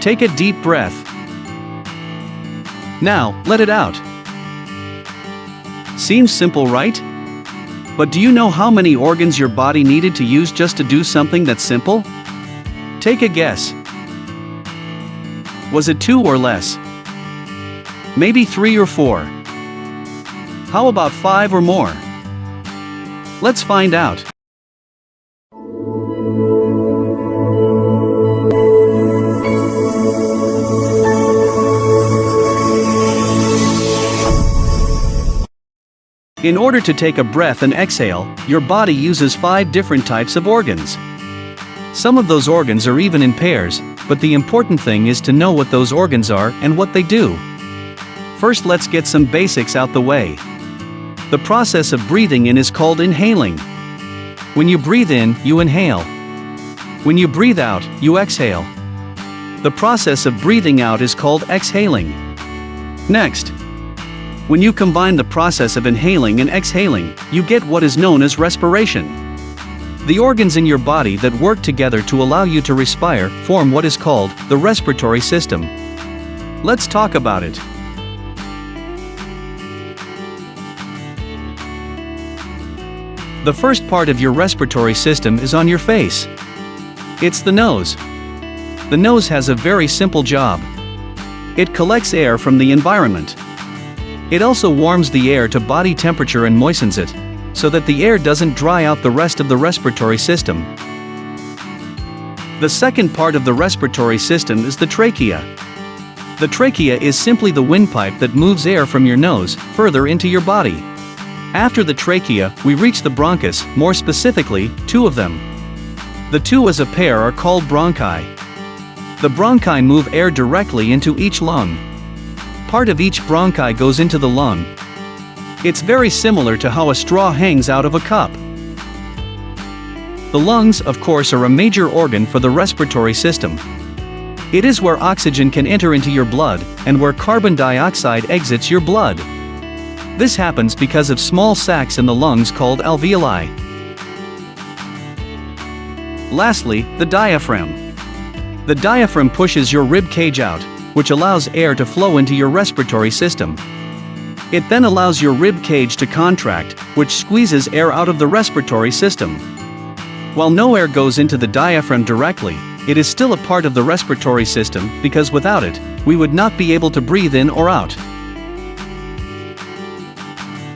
Take a deep breath. Now, let it out. Seems simple, right? But do you know how many organs your body needed to use just to do something that's simple? Take a guess. Was it 2 or less? Maybe 3 or 4? How about 5 or more? Let's find out. In order to take a breath and exhale, your body uses 5 different types of organs. Some of those organs are even in pairs, but the important thing is to know what those organs are and what they do. First, let's get some basics out the way. The process of breathing in is called inhaling. When you breathe in, you inhale. When you breathe out, you exhale. The process of breathing out is called exhaling. Next, when you combine the process of inhaling and exhaling, you get what is known as respiration. The organs in your body that work together to allow you to respire form what is called the respiratory system. Let's talk about it. The first part of your respiratory system is on your face. It's the nose. The nose has a very simple job. It collects air from the environment. It also warms the air to body temperature and moistens it, so that the air doesn't dry out the rest of the respiratory system. The second part of the respiratory system is the trachea. The trachea is simply the windpipe that moves air from your nose further into your body. After the trachea, we reach the bronchus, more specifically, 2 of them. The 2 as a pair are called bronchi. The bronchi move air directly into each lung. Part of each bronchi goes into the lung. It's very similar to how a straw hangs out of a cup. The lungs, of course, are a major organ for the respiratory system. It is where oxygen can enter into your blood, and where carbon dioxide exits your blood. This happens because of small sacs in the lungs called alveoli. Lastly, the diaphragm. The diaphragm pushes your rib cage out, which allows air to flow into your respiratory system. It then allows your rib cage to contract, which squeezes air out of the respiratory system. While no air goes into the diaphragm directly, it is still a part of the respiratory system because without it, we would not be able to breathe in or out.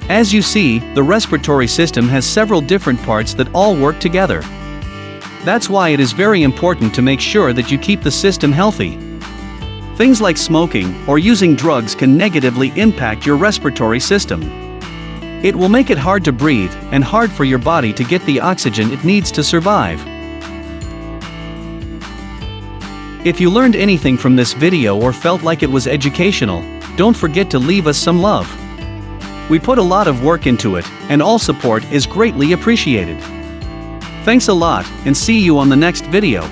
As you see, the respiratory system has several different parts that all work together. That's why it is very important to make sure that you keep the system healthy. Things like smoking or using drugs can negatively impact your respiratory system. It will make it hard to breathe and hard for your body to get the oxygen it needs to survive. If you learned anything from this video or felt like it was educational, don't forget to leave us some love. We put a lot of work into it, and all support is greatly appreciated. Thanks a lot, and see you on the next video.